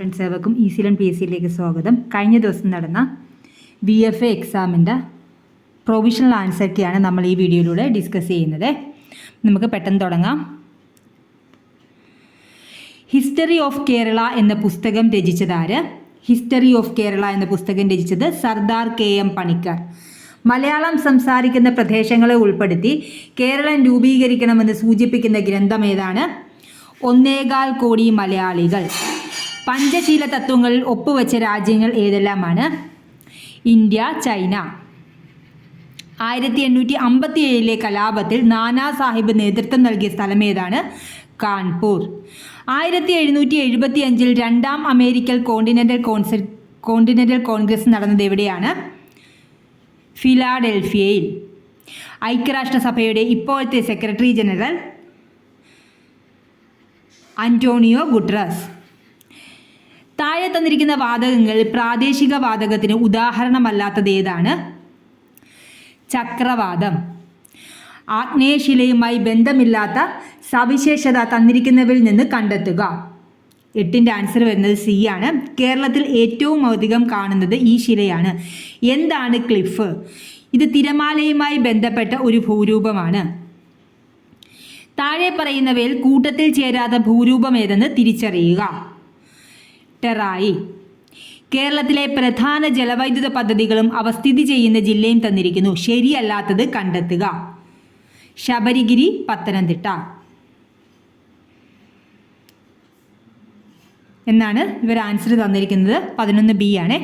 Friends ഏവർക്കും easy learn PSCയിലേക്ക് സ്വാഗതം. കഴിഞ്ഞ ദിവസം നടന്ന VFA എക്സാമിൻ്റെ പ്രൊവിഷണൽ ആൻസർ കീയാണ് നമ്മൾ ഈ വീഡിയോയിലൂടെ ഡിസ്കസ് ചെയ്യുന്നത്. നമുക്ക് പെട്ടെന്ന് തുടങ്ങാം. ഹിസ്റ്ററി ഓഫ് കേരള എന്ന പുസ്തകം രചിച്ചതാര്? ഹിസ്റ്ററി ഓഫ് കേരള എന്ന പുസ്തകം രചിച്ചത് സർദാർ KM പണിക്കർ. മലയാളം സംസാരിക്കുന്ന പ്രദേശങ്ങളെ ഉൾപ്പെടുത്തി കേരളം രൂപീകരിക്കണമെന്ന് സൂചിപ്പിക്കുന്ന ഗ്രന്ഥം ഏതാണ്? 1.25 കോടി മലയാളികൾ. പഞ്ചശീല തത്വങ്ങളിൽ ഒപ്പുവെച്ച രാജ്യങ്ങൾ ഏതെല്ലാമാണ്? India, China. 1857 കലാപത്തിൽ നാനാ സാഹിബ് നേതൃത്വം നൽകിയ സ്ഥലം ഏതാണ്? കാൺപൂർ. 1775 രണ്ടാം അമേരിക്കൻ കോണ്ടിനെന്റൽ കോൺഗ്രസ് നടന്നത് എവിടെയാണ്? ഫിലാഡൽഫിയയിൽ. ഐക്യരാഷ്ട്രസഭയുടെ ഇപ്പോഴത്തെ സെക്രട്ടറി ജനറൽ അന്റോണിയോ ഗുട്ടറസ്. താഴെ തന്നിരിക്കുന്ന വാതകങ്ങൾ പ്രാദേശിക വാതകത്തിന് ഉദാഹരണമല്ലാത്തത് ഏതാണ്? ചക്രവാതം. ആഗ്നേയശിലയുമായി ബന്ധമില്ലാത്ത സവിശേഷത തന്നിരിക്കുന്നവയിൽ നിന്ന് കണ്ടെത്തുക. 8ന്റെ ആൻസർ വരുന്നത് C ആണ്. കേരളത്തിൽ ഏറ്റവും അധികം കാണുന്നത് ഈ ശിലയാണ്. എന്താണ് ക്ലിഫ്? ഇത് തിരമാലയുമായി ബന്ധപ്പെട്ട ഒരു ഭൂരൂപമാണ്. താഴെ പറയുന്നവയിൽ കൂട്ടത്തിൽ ചേരാത്ത ഭൂരൂപം ഏതെന്ന് തിരിച്ചറിയുക. ടെറായി. കേരളത്തിലെ പ്രധാന ജലവൈദ്യുത പദ്ധതികളും അവ സ്ഥിതി ചെയ്യുന്ന ജില്ലയും തന്നിരിക്കുന്നു. ശരിയല്ലാത്തത് കണ്ടെത്തുക. ശബരിഗിരി, പത്തനംതിട്ട എന്നാണ് ഇവർ ആൻസർ തന്നിരിക്കുന്നത്. 11B ആണ്.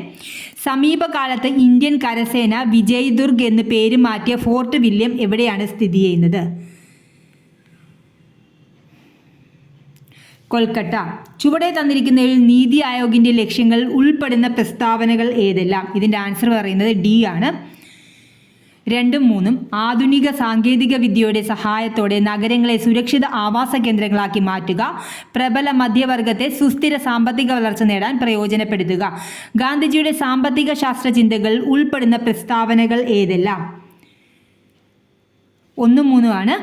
സമീപകാലത്ത് ഇന്ത്യൻ കരസേന വിജയ് ദുർഗ് എന്ന് പേര് മാറ്റിയ ഫോർട്ട് വില്യം എവിടെയാണ് സ്ഥിതി ചെയ്യുന്നത്? കൊൽക്കത്ത. ചുവടെ തന്നിരിക്കുന്നതിൽ നീതി ആയോഗിൻ്റെ ലക്ഷ്യങ്ങൾ ഉൾപ്പെടുന്ന പ്രസ്താവനകൾ ഏതെല്ലാം? ഇതിൻ്റെ ആൻസർ പറയുന്നത് D ആണ്. 2ഉം 3ഉം. ആധുനിക സാങ്കേതിക വിദ്യയുടെ സഹായത്തോടെ നഗരങ്ങളെ സുരക്ഷിത ആവാസ കേന്ദ്രങ്ങളാക്കി മാറ്റുക. പ്രബല മധ്യവർഗത്തെ സുസ്ഥിര സാമ്പത്തിക വളർച്ച നേടാൻ പ്രയോജനപ്പെടുത്തുക. ഗാന്ധിജിയുടെ സാമ്പത്തിക ശാസ്ത്ര ചിന്തകൾ ഉൾപ്പെടുന്ന പ്രസ്താവനകൾ ഏതെല്ലാം? 1ഉം 3ഉം ആണ്.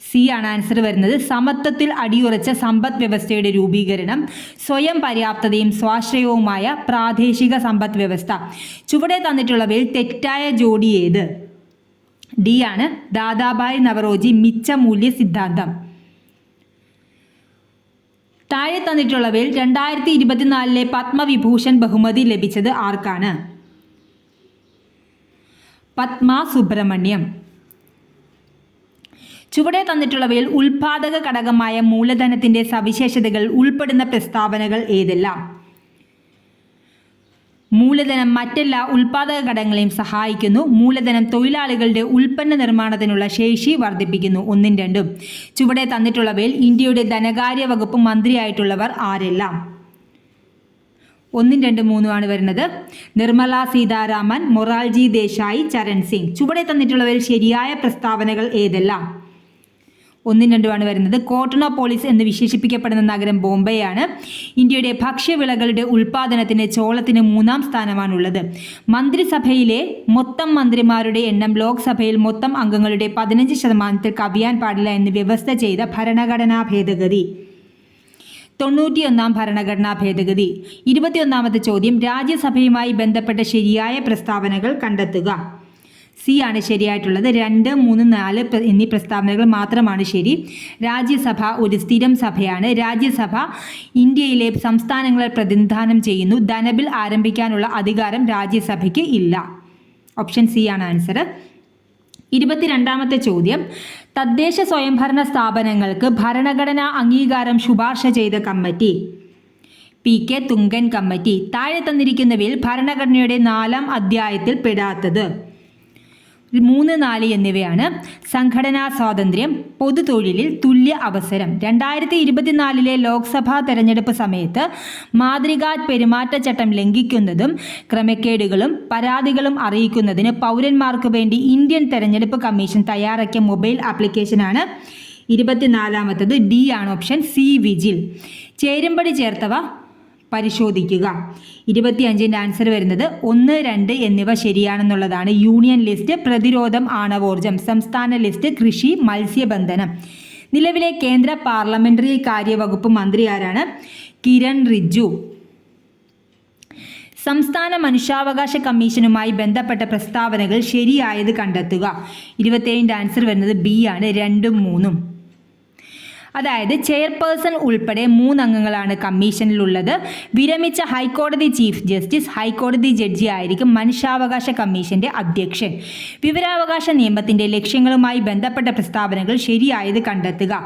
C ആണ് ആൻസർ വരുന്നത്. സമത്വത്തിൽ അടിയുറച്ച സമ്പദ് വ്യവസ്ഥയുടെ രൂപീകരണം, സ്വയം പര്യാപ്തതയും സ്വാശ്രയവുമായ പ്രാദേശിക സമ്പദ് വ്യവസ്ഥ. ചുവടെ തന്നിട്ടുള്ളവയിൽ തെറ്റായ ജോഡി ഏത്? D ആണ്. ദാദാഭായ് നവറോജി മിച്ച മൂല്യ സിദ്ധാന്തം. താഴെ തന്നിട്ടുള്ളവയിൽ 2024 പത്മവിഭൂഷൺ ബഹുമതി ലഭിച്ചത് ആർക്കാണ്? പത്മ സുബ്രഹ്മണ്യം. ചുവടെ തന്നിട്ടുള്ളവയിൽ ഉൽപാദക ഘടകമായ മൂലധനത്തിൻ്റെ സവിശേഷതകൾ ഉൾപ്പെടുന്ന പ്രസ്താവനകൾ ഏതെല്ലാം? മൂലധനം മറ്റെല്ലാ ഉൽപാദക ഘടകങ്ങളെയും സഹായിക്കുന്നു. മൂലധനം തൊഴിലാളികളുടെ ഉൽപ്പന്ന നിർമ്മാണത്തിനുള്ള ശേഷി വർദ്ധിപ്പിക്കുന്നു. 1ഉം 2ഉം. ചുവടെ തന്നിട്ടുള്ളവയിൽ ഇന്ത്യയുടെ ധനകാര്യ വകുപ്പ് മന്ത്രിയായിട്ടുള്ളവർ ആരെല്ലാം? 1ഉം 2ഉം 3ഉം ആണ് വരുന്നത്. നിർമ്മല സീതാരാമൻ, മൊറാർജി ദേശായി, ചരൺ സിംഗ്. ചുവടെ തന്നിട്ടുള്ളവയിൽ ശരിയായ പ്രസ്താവനകൾ ഏതെല്ലാം? 1ഉം 2ഉം ആണ് വരുന്നത്. കോട്ടണോപോളിസ് എന്ന് വിശേഷിപ്പിക്കപ്പെടുന്ന നഗരം ബോംബെയാണ്. ഇന്ത്യയുടെ ഭക്ഷ്യവിളകളുടെ ഉൽപ്പാദനത്തിന് ചോളത്തിന് 3ാം സ്ഥാനമാണുള്ളത്. മന്ത്രിസഭയിലെ മൊത്തം മന്ത്രിമാരുടെ എണ്ണം ലോക്സഭയിൽ മൊത്തം അംഗങ്ങളുടെ 15% കവിയാൻ പാടില്ല എന്ന് വ്യവസ്ഥ ചെയ്ത ഭരണഘടനാ ഭേദഗതി. 91ാം ഭരണഘടനാ ഭേദഗതി. 21ാമത്തെ ചോദ്യം. രാജ്യസഭയുമായി ബന്ധപ്പെട്ട ശരിയായ പ്രസ്താവനകൾ കണ്ടെത്തുക. C ആണ് ശരിയായിട്ടുള്ളത്. 2, 3, 4 എന്നീ പ്രസ്താവനകൾ മാത്രമാണ് ശരി. രാജ്യസഭ ഒരു സ്ഥിരം സഭയാണ്. രാജ്യസഭ ഇന്ത്യയിലെ സംസ്ഥാനങ്ങളെ പ്രതിനിധാനം ചെയ്യുന്നു. ധനബിൽ ആരംഭിക്കാനുള്ള അധികാരം രാജ്യസഭയ്ക്ക് ഇല്ല. ഓപ്ഷൻ C ആണ് ആൻസർ. 22ാമത്തെ ചോദ്യം. തദ്ദേശ സ്വയംഭരണ സ്ഥാപനങ്ങൾക്ക് ഭരണഘടനാ അംഗീകാരം ശുപാർശ ചെയ്ത കമ്മിറ്റി? PK Thungon committee. താഴെ തന്നിരിക്കുന്നവയിൽ ഭരണഘടനയുടെ 4ാം അധ്യായത്തിൽ പെടാത്തത് 3, 4 എന്നിവയാണ്. സംഘടനാ സ്വാതന്ത്ര്യം, പൊതുതൊഴിലിൽ തുല്യ അവസരം. 2024 ലോക്സഭാ തെരഞ്ഞെടുപ്പ് സമയത്ത് മാതൃകാ പെരുമാറ്റച്ചട്ടം ലംഘിക്കുന്നതും ക്രമക്കേടുകളും പരാതികളും അറിയിക്കുന്നതിന് പൗരന്മാർക്ക് വേണ്ടി ഇന്ത്യൻ തെരഞ്ഞെടുപ്പ് കമ്മീഷൻ തയ്യാറാക്കിയ മൊബൈൽ ആപ്ലിക്കേഷനാണ്. 24ാമത്തത് D ആണ് ഓപ്ഷൻ C, വിജിൽ. ചേരുംപടി ചേർത്തവ പരിശോധിക്കുക. 25ന്റെ ആൻസർ വരുന്നത് 1, 2 എന്നിവ ശരിയാണെന്നുള്ളതാണ്. യൂണിയൻ ലിസ്റ്റ് പ്രതിരോധം, ആണവോർജം. സംസ്ഥാന ലിസ്റ്റ് കൃഷി, മത്സ്യബന്ധനം. നിലവിലെ കേന്ദ്ര പാർലമെന്ററി കാര്യവകുപ്പ് മന്ത്രി ആരാണ്? കിരൺ റിജ്ജു. സംസ്ഥാന മനുഷ്യാവകാശ കമ്മീഷനുമായി ബന്ധപ്പെട്ട പ്രസ്താവനകൾ ശരിയായത് കണ്ടെത്തുക. 27ൻ്റെ ആൻസർ വരുന്നത് ബി ആണ്, 2ഉം 3ഉം. അതായത് ചെയർപേഴ്സൺ ഉൾപ്പെടെ 3 അംഗങ്ങളാണ് കമ്മീഷനിലുള്ളത്. വിരമിച്ച ഹൈക്കോടതി ചീഫ് ജസ്റ്റിസ് ഹൈക്കോടതി ജഡ്ജി ആയിരിക്കും മനുഷ്യാവകാശ കമ്മീഷന്റെ അധ്യക്ഷൻ. വിവരാവകാശ നിയമത്തിന്റെ ലക്ഷ്യങ്ങളുമായി ബന്ധപ്പെട്ട പ്രസ്താവനകൾ ശരിയായത് കണ്ടെത്തുക.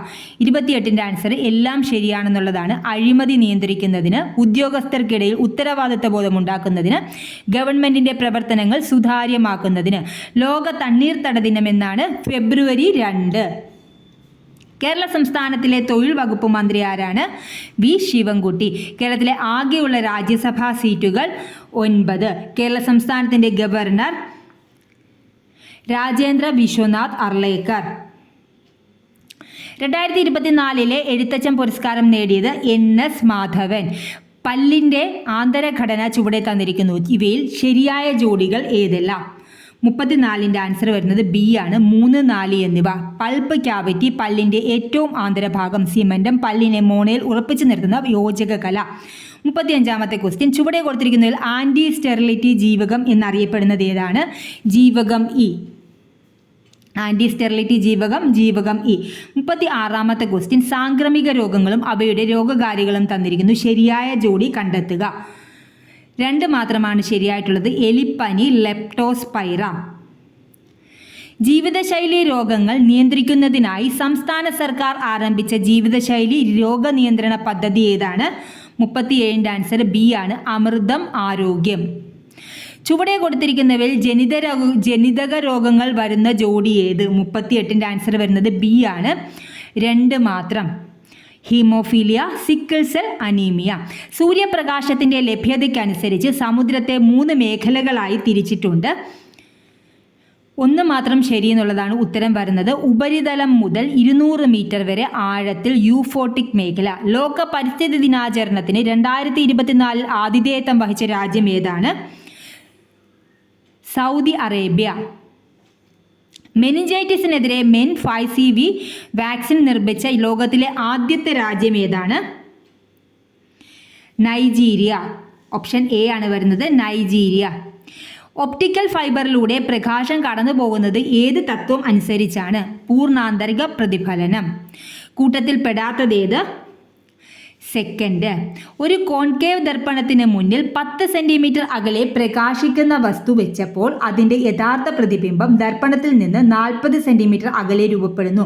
28ൻ്റെ ആൻസർ എല്ലാം ശരിയാണെന്നുള്ളതാണ്. അഴിമതി നിയന്ത്രിക്കുന്നതിന്, ഉദ്യോഗസ്ഥർക്കിടയിൽ ഉത്തരവാദിത്വ ബോധമുണ്ടാക്കുന്നതിന്, ഗവൺമെന്റിന്റെ പ്രവർത്തനങ്ങൾ സുതാര്യമാക്കുന്നതിന്. ലോക തണ്ണീർത്തട ദിനമെന്നാണ് ഫെബ്രുവരി 2. കേരള സംസ്ഥാനത്തിലെ തൊഴിൽ വകുപ്പ് മന്ത്രി ആരാണ്? വി ശിവൻകുട്ടി. കേരളത്തിലെ ആകെയുള്ള രാജ്യസഭാ സീറ്റുകൾ 9. കേരള സംസ്ഥാനത്തിൻ്റെ ഗവർണർ രാജേന്ദ്ര വിശ്വനാഥ് അർലേക്കർ. 2024 എഴുത്തച്ഛൻ പുരസ്കാരം നേടിയത് NS മാധവൻ. പല്ലിൻ്റെ ആന്തരഘടന ചുവടെ തന്നിരിക്കുന്നു. ഇവയിൽ ശരിയായ ജോഡികൾ ഏതെല്ലാം? 34ൻ്റെ ആൻസർ വരുന്നത് ബി ആണ്, 3, 4 എന്നിവ. പൾപ്പ് ക്യാവിറ്റി പല്ലിൻ്റെ ഏറ്റവും ആന്തരഭാഗം. സിമൻറ്റം പല്ലിനെ മോണയിൽ ഉറപ്പിച്ചു നിർത്തുന്ന യോജക കല. 35ാമത്തെ ക്വസ്റ്റ്യൻ, ചുവടെ കൊടുത്തിരിക്കുന്നതിൽ ആൻറ്റി സ്റ്റെറിലിറ്റി ജീവകം എന്നറിയപ്പെടുന്നത് ഏതാണ്? ജീവകം ഇ. ആൻറ്റി സ്റ്റെറിലിറ്റി ജീവകം ഇ. 36ാമത്തെ ക്വസ്റ്റ്യൻ, സാംക്രമിക രോഗങ്ങളും അവയുടെ രോഗകാരികളും തന്നിരിക്കുന്നു. ശരിയായ ജോഡി കണ്ടെത്തുക. 2 മാത്രമാണ് ശരിയായിട്ടുള്ളത്. എലിപ്പനി, ലെപ്റ്റോസ്പൈറ. ജീവിതശൈലി രോഗങ്ങൾ നിയന്ത്രിക്കുന്നതിനായി സംസ്ഥാന സർക്കാർ ആരംഭിച്ച ജീവിതശൈലി രോഗനിയന്ത്രണ പദ്ധതി ഏതാണ്? 37ൻ്റെ ആൻസർ ബി ആണ്, അമൃതം ആരോഗ്യം. ചുവടെ കൊടുത്തിരിക്കുന്നവയിൽ ജനിതക രോഗങ്ങൾ വരുന്ന ജോഡി ഏത്? 38ൻ്റെ ആൻസർ വരുന്നത് ബി ആണ്, 2 മാത്രം. Haemophilia, sickle cell anaemia. സൂര്യപ്രകാശത്തിൻ്റെ ലഭ്യതയ്ക്കനുസരിച്ച് സമുദ്രത്തെ 3 മേഖലകളായി തിരിച്ചിട്ടുണ്ട്. 1 മാത്രം ശരിയെന്നുള്ളതാണ് ഉത്തരം വരുന്നത്. ഉപരിതലം മുതൽ 200 മീറ്റർ വരെ ആഴത്തിൽ യൂഫോട്ടിക് മേഖല. ലോക പരിസ്ഥിതി ദിനാചരണത്തിന് 2024 ആതിഥേയത്വം വഹിച്ച രാജ്യം ഏതാണ്? Saudi Arabia. മെനിഞ്ചൈറ്റിസിനെതിരെ MEN5CV വാക്സിൻ നിർമ്മിച്ച ലോകത്തിലെ ആദ്യത്തെ രാജ്യം ഏതാണ്? നൈജീരിയ. ഓപ്ഷൻ എ ആണ് വരുന്നത്, നൈജീരിയ. ഒപ്റ്റിക്കൽ ഫൈബറിലൂടെ പ്രകാശം കടന്നു പോകുന്നത് ഏത് തത്വം അനുസരിച്ചാണ്? പൂർണ്ണാന്തരിക പ്രതിഫലനം. കൂട്ടത്തിൽ പെടാത്തതേത്? സെക്കൻഡ്. ഒരു കോൺകേവ് ദർപ്പണത്തിന് മുന്നിൽ 10 സെൻറ്റിമീറ്റർ അകലെ പ്രകാശിക്കുന്ന വസ്തു വെച്ചപ്പോൾ അതിൻ്റെ യഥാർത്ഥ പ്രതിബിംബം ദർപ്പണത്തിൽ നിന്ന് 40 സെൻറ്റിമീറ്റർ അകലെ രൂപപ്പെടുന്നു.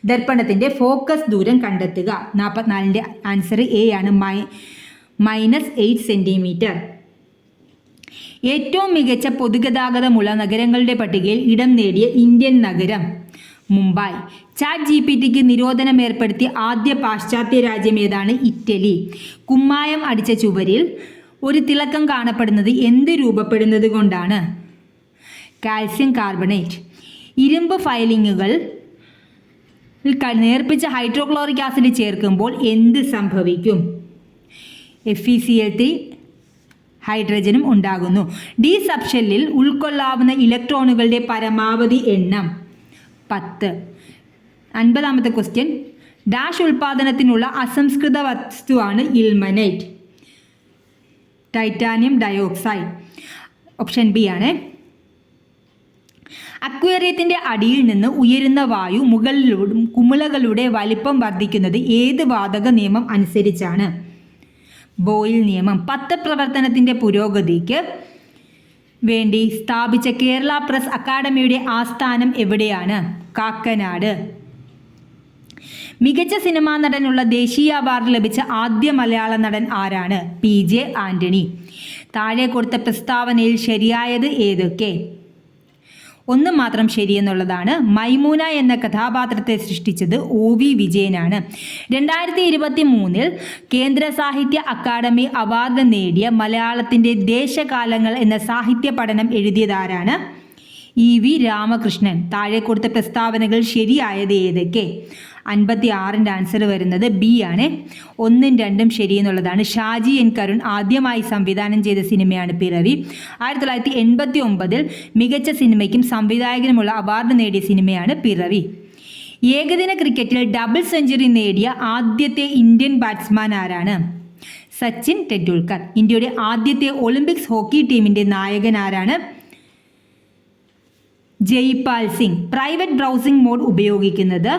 ദർപ്പണത്തിൻ്റെ ഫോക്കസ് ദൂരം കണ്ടെത്തുക. 44ൻ്റെ ആൻസർ എ ആണ്, -8 സെൻറ്റിമീറ്റർ. ഏറ്റവും മികച്ച പൊതുഗതാഗതമുള്ള നഗരങ്ങളുടെ പട്ടികയിൽ ഇടം നേടിയ ഇന്ത്യൻ നഗരം? മുംബൈ. ChatGPTക്ക് നിരോധനം ഏർപ്പെടുത്തിയ ആദ്യ പാശ്ചാത്യ രാജ്യം ഏതാണ്? ഇറ്റലി. കുമ്മായം അടിച്ച ചുവരിൽ ഒരു തിളക്കം കാണപ്പെടുന്നത് എന്ത് രൂപപ്പെടുന്നത് കൊണ്ടാണ്? Calcium carbonate. ഇരുമ്പ് ഫയലിങ്ങുകൾ നേർപ്പിച്ച ഹൈഡ്രോക്ലോറിക് ആസിഡ് ചേർക്കുമ്പോൾ എന്ത് സംഭവിക്കും? FeCl3 ഹൈഡ്രജനും ഉണ്ടാകുന്നു. ഡി സബ്ഷെല്ലിൽ ഉൾക്കൊള്ളാവുന്ന ഇലക്ട്രോണുകളുടെ പരമാവധി എണ്ണം? 10. 50ാമത്തെ ക്വസ്റ്റ്യൻ, ഡാഷ് ഉൽപാദനത്തിനുള്ള അസംസ്കൃത വസ്തുവാണ് ilmenite? Titanium dioxide. Option B ആണ്. അക്വേറിയത്തിൻ്റെ അടിയിൽ നിന്ന് ഉയരുന്ന വായു കുമിളകളുടെ വലിപ്പം വർദ്ധിക്കുന്നത് ഏത് വാതക നിയമം അനുസരിച്ചാണ്? ബോയിൽ നിയമം. പത്രപ്രവർത്തനത്തിൻ്റെ പുരോഗതിക്ക് വേണ്ടി സ്ഥാപിച്ച കേരള പ്രസ് അക്കാദമിയുടെ ആസ്ഥാനം എവിടെയാണ്? കാക്കനാട്. മികച്ച സിനിമാ നടനുള്ള ദേശീയ അവാർഡ് ലഭിച്ച ആദ്യ മലയാള നടൻ ആരാണ്? PJ ആൻ്റണി. താഴെ കൊടുത്ത പ്രസ്താവനയിൽ ശരിയായത് ഏതൊക്കെ? 1 മാത്രം ശരിയെന്നുള്ളതാണ്. മൈമൂന എന്ന കഥാപാത്രത്തെ സൃഷ്ടിച്ചത് OV വിജയനാണ്. 2023 കേന്ദ്ര സാഹിത്യ അക്കാദമി അവാർഡ് നേടിയ മലയാളത്തിൻ്റെ ദേശകാലങ്ങൾ എന്ന സാഹിത്യ പഠനം എഴുതിയതാരാണ്? EV രാമകൃഷ്ണൻ. താഴെ കൊടുത്ത പ്രസ്താവനകൾ ശരിയായത് ഏതൊക്കെ? 56ൻ്റെ ആൻസർ വരുന്നത് ബി ആണ്, 1ഉം 2ഉം ശരിയെന്നുള്ളതാണ്. ഷാജി N കരുൺ ആദ്യമായി സംവിധാനം ചെയ്ത സിനിമയാണ് പിറവി. 1989 മികച്ച സിനിമയ്ക്കും സംവിധായകനുമുള്ള അവാർഡ് നേടിയ സിനിമയാണ് പിറവി. ഏകദിന ക്രിക്കറ്റിൽ ഡബിൾ സെഞ്ചുറി നേടിയ ആദ്യത്തെ ഇന്ത്യൻ ബാറ്റ്സ്മാൻ ആരാണ്? സച്ചിൻ ടെണ്ടുൽക്കർ. ഇന്ത്യയുടെ ആദ്യത്തെ ഒളിമ്പിക്സ് ഹോക്കി ടീമിൻ്റെ നായകൻ ആരാണ്? Jaipal Singh. Private browsing mode ഉപയോഗിക്കുന്നത്?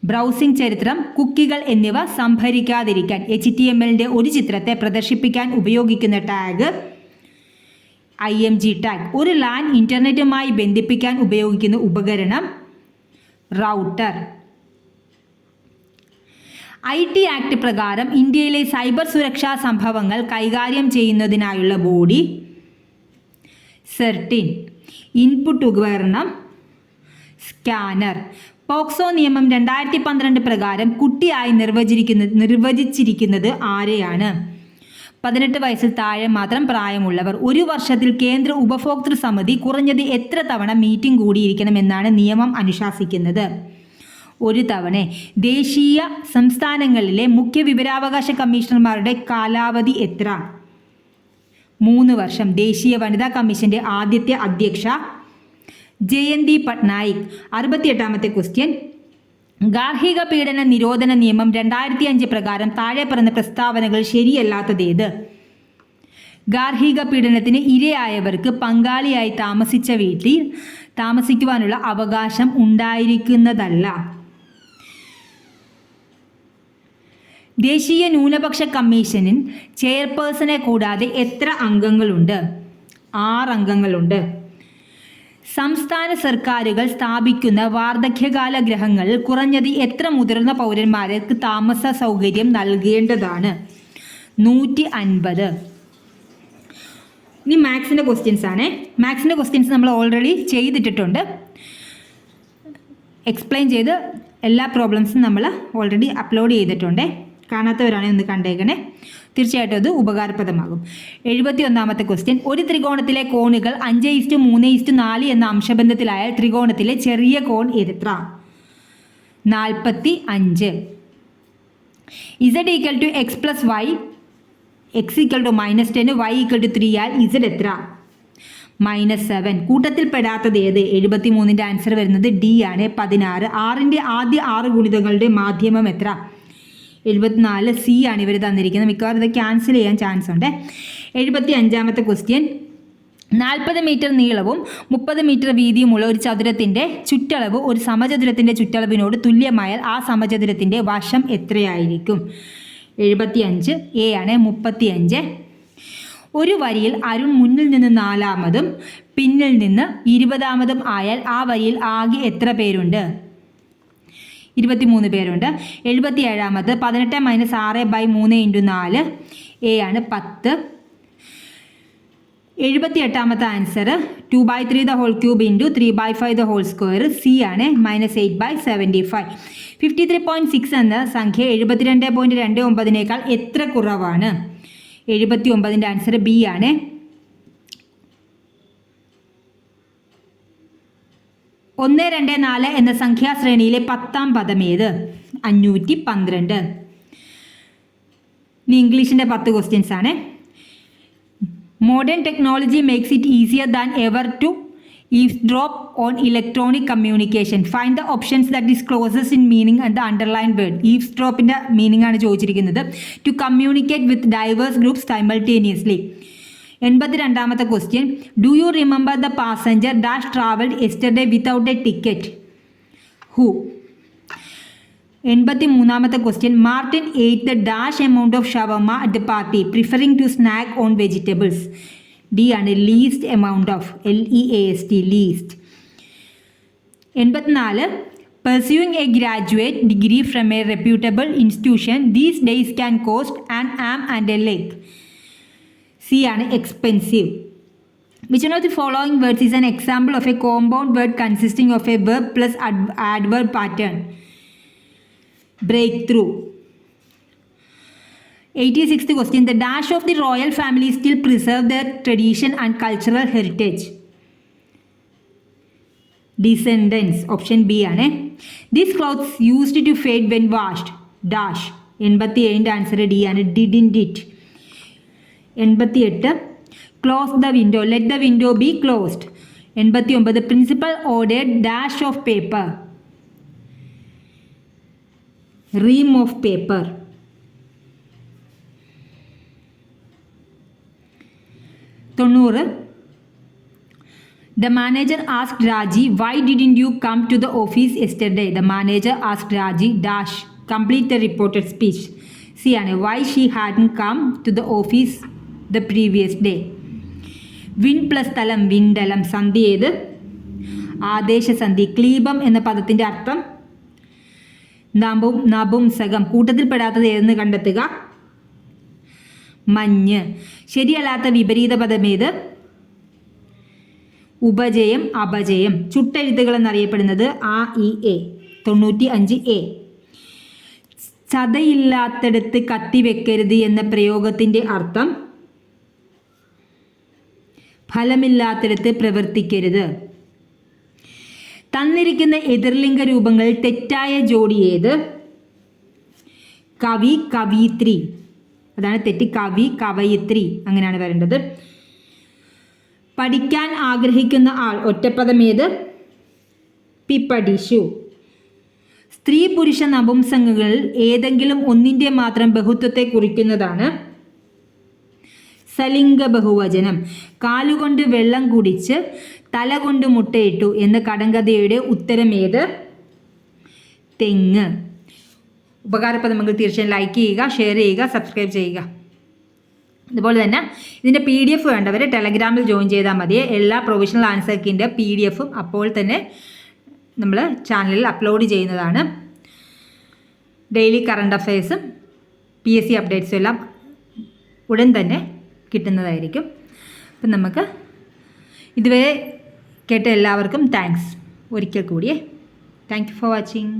ബ്രൗസിംഗ് ചരിത്രം, കുക്കികൾ എന്നിവ സംഭരിക്കാതിരിക്കാൻ. HTMLന്റെ ഒരു ചിത്രത്തെ പ്രദർശിപ്പിക്കാൻ ഉപയോഗിക്കുന്ന ടാഗ് IMG ടാഗ്. ഒരു LAN ഇൻ്റർനെറ്റുമായി ബന്ധിപ്പിക്കാൻ ഉപയോഗിക്കുന്ന ഉപകരണം റൗട്ടർ. IT ആക്ട് പ്രകാരം ഇന്ത്യയിലെ സൈബർ സുരക്ഷാ സംഭവങ്ങൾ കൈകാര്യം ചെയ്യുന്നതിനായുള്ള ബോഡി CERT-IN. ഇൻപുട്ട് ഉപകരണം സ്കാനർ. പോക്സോ നിയമം 2012 പ്രകാരം കുട്ടിയായി നിർവചിച്ചിരിക്കുന്നത് ആരെയാണ്? 18 വയസ്സിൽ താഴെ മാത്രം പ്രായമുള്ളവർ. ഒരു വർഷത്തിൽ കേന്ദ്ര ഉപഭോക്തൃ സമിതി കുറഞ്ഞത് എത്ര തവണ മീറ്റിംഗ് കൂടിയിരിക്കണമെന്നാണ് നിയമം അനുശാസിക്കുന്നത്? ഒരു തവണ. ദേശീയ സംസ്ഥാനങ്ങളിലെ മുഖ്യ വിവരാവകാശ കമ്മീഷണർമാരുടെ കാലാവധി എത്ര? 3 വർഷം. ദേശീയ വനിതാ കമ്മീഷന്റെ ആദ്യത്തെ അധ്യക്ഷ ജയന്തി പട്നായിക്. 68ാമത്തെ ക്വസ്റ്റ്യൻ. ഗാർഹിക പീഡന നിരോധന നിയമം 2005 പ്രകാരം താഴെ പറയുന്ന പ്രസ്താവനകൾ ശരിയല്ലാത്തതേത്? ഗാർഹിക പീഡനത്തിന് ഇരയായവർക്ക് പങ്കാളിയായി താമസിച്ച വീട്ടിൽ താമസിക്കുവാനുള്ള അവകാശം ഉണ്ടായിരിക്കുന്നതല്ല. ദേശീയ ന്യൂനപക്ഷ കമ്മീഷനിൽ ചെയർപേഴ്സണെ കൂടാതെ എത്ര അംഗങ്ങളുണ്ട്? 6 അംഗങ്ങളുണ്ട്. സംസ്ഥാന സർക്കാരുകൾ സ്ഥാപിക്കുന്ന വാർദ്ധക്യകാല ഗൃഹങ്ങളിൽ കുറഞ്ഞത് എത്ര മുതിർന്ന പൗരന്മാർക്ക് താമസ സൗകര്യം നൽകേണ്ടതാണ്? 150. ഇനി മാത്സിൻ്റെ ക്വസ്റ്റ്യൻസ് ആണ്. മാത്സിൻ്റെ ക്വസ്റ്റ്യൻസ് നമ്മൾ ഓൾറെഡി ചെയ്തിട്ടിട്ടുണ്ട്. എക്സ്പ്ലെയിൻ ചെയ്ത് എല്ലാ പ്രോബ്ലംസും നമ്മൾ ഓൾറെഡി അപ്ലോഡ് ചെയ്തിട്ടുണ്ട്. കാണാത്തവരാണെങ്കിൽ ഒന്ന് കണ്ടേക്കണേ. തീർച്ചയായിട്ടും അത് ഉപകാരപ്രദമാകും. 71ാമത്തെ ക്വസ്റ്റ്യൻ. ഒരു ത്രികോണത്തിലെ കോണുകൾ 5:3:4 എന്ന അംശബന്ധത്തിലായാൽ ത്രികോണത്തിലെ ചെറിയ കോൺ എത്ര? 45. Z = x + y, x = -10, y = 3 all Z എത്ര? -7. കൂട്ടത്തിൽ പെടാത്തത് ഏത്? 73ൻ്റെ ആൻസർ വരുന്നത് D ആണ്, 16. 6ൻ്റെ ആദ്യ 6 ഗുണിതങ്ങളുടെ മാധ്യമം എത്ര? 74. C ആണ് ഇവർ തന്നിരിക്കുന്നത്. മിക്കവാറും ഇത് ക്യാൻസൽ ചെയ്യാൻ ചാൻസ് ഉണ്ട്. 75ാമത്തെ ക്വസ്റ്റ്യൻ. 40 മീറ്റർ നീളവും 30 മീറ്റർ വീതിയുമുള്ള ഒരു ചതുരത്തിൻ്റെ ചുറ്റളവ് ഒരു സമചതുരത്തിൻ്റെ ചുറ്റളവിനോട് തുല്യമായാൽ ആ സമചതുരത്തിൻ്റെ വശം എത്രയായിരിക്കും? 75. A ആണ്, 35. ഒരു വരിയിൽ അരുൺ മുന്നിൽ നിന്ന് 4-മതും പിന്നിൽ നിന്ന് 20-മതും ആയാൽ ആ വരിയിൽ ആകെ എത്ര പേരുണ്ട്? 23 പേരുണ്ട്. 77ാമത്. 18 - 6/3 × 4. A ആണ്, 10. 78ാമത്തെ ആൻസർ 2/3³ × 3/5². C ആണ്, -8/75. 53.6 എന്ന സംഖ്യ 72.29 എത്ര കുറവാണ്? 79ൻ്റെ ആൻസർ B ആണ്. 1, 2, 4 എന്ന സംഖ്യാശ്രേണിയിലെ 10ാം പദം ഏത്? 512. ഇനി ഇംഗ്ലീഷിൻ്റെ 10 ക്വസ്റ്റ്യൻസ് ആണ്. Modern technology makes it easier than ever to eavesdrop on electronic communication. Find the options that is closest in meaning and the underlined word. eavesdropന്റെ മീനിങ് ആണ് ചോദിച്ചിരിക്കുന്നത്. To communicate with diverse groups simultaneously. 82ാമത്തെ question. Do you remember the passenger dash travelled yesterday without a ticket? Who? 83ാമത്തെ question. Martin ate the dash amount of shawarma at the party, preferring to snack on vegetables. D ആണ്, least amount of, LEAST, least. 84. Pursuing a graduate degree from a reputable institution these days can cost an arm and a leg. C ആണ്, expensive. Which one of the following words is an example of a compound word consisting of a verb plus adverb pattern? Breakthrough. 86th question. The dash of the royal family still preserve their tradition and cultural heritage. Descendants. Option B ആണ്. These clothes used to fade when washed. Dash. 87ൻ്റെ answer D ആണ്, didn't it. 88. Close the window. Let the window be closed. 89. Principal ordered dash of paper. Ream of paper. 90. The manager asked Raji, why didn't you come to the office yesterday? The manager asked Raji dash. Complete the reported speech. C ആണ് why she hadn't come to the office the previous day. Win plus തലം വിണ്ടലം സന്ധി ഏത്? ആദേശസന്ധി. ക്ലീബം എന്ന പദത്തിൻ്റെ അർത്ഥം നപുംസകം. കൂട്ടത്തിൽപ്പെടാത്തത് ഏതെന്ന് കണ്ടെത്തുക. മഞ്ഞ്. ശരിയല്ലാത്ത വിപരീത പദം ഏത്? ഉപജയം അപജയം. ചുട്ടെഴുത്തുകൾ എന്നറിയപ്പെടുന്നത് ആ ഇ എ. 95A. ചതയില്ലാത്തടത്ത് കത്തിവെക്കരുത് എന്ന പ്രയോഗത്തിൻ്റെ അർത്ഥം ഫലമില്ലാത്തിടത്ത് പ്രവർത്തിക്കരുത്. തന്നിരിക്കുന്ന എതിർലിംഗ രൂപങ്ങൾ തെറ്റായ ജോഡി ഏത്? കവി കവയിത്രി. അതാണ് തെറ്റ്. കവി കവയിത്രി അങ്ങനെയാണ് വരേണ്ടത്. പഠിക്കാൻ ആഗ്രഹിക്കുന്ന ആൾ ഒറ്റപ്പദം ഏത്? പിപ്പടിഷു. സ്ത്രീ പുരുഷ നപുംസകങ്ങൾ ഏതെങ്കിലും ഒന്നിൻ്റെ മാത്രം ബഹുത്വത്തെ കുറിക്കുന്നതാണ് സലിംഗ ബഹുവചനം. കാലുകൊണ്ട് വെള്ളം കുടിച്ച് തല കൊണ്ട് മുട്ടയിട്ടു എന്ന കടങ്കഥയുടെ ഉത്തരം ഏത്? തെങ്ങ്. ഉപകാരപ്രദമെങ്കിൽ തീർച്ചയായും ലൈക്ക് ചെയ്യുക, ഷെയർ ചെയ്യുക, സബ്സ്ക്രൈബ് ചെയ്യുക. അതുപോലെ തന്നെ ഇതിൻ്റെ PDF വേണ്ടവർ ടെലഗ്രാമിൽ ജോയിൻ ചെയ്താൽ മതി. എല്ലാ പ്രൊവിഷണൽ ആൻസർക്കിൻ്റെ PDFും അപ്പോൾ തന്നെ നമ്മൾ ചാനലിൽ അപ്ലോഡ് ചെയ്യുന്നതാണ്. ഡെയിലി കറണ്ട് അഫയേഴ്സും PSC അപ്ഡേറ്റ്സും എല്ലാം ഉടൻ തന്നെ കിട്ടുന്നതായിരിക്കും. അപ്പം നമുക്ക് ഇതുവരെ കേട്ട എല്ലാവർക്കും താങ്ക്സ് ഒരിക്കൽ കൂടിയേ. Thank you for watching.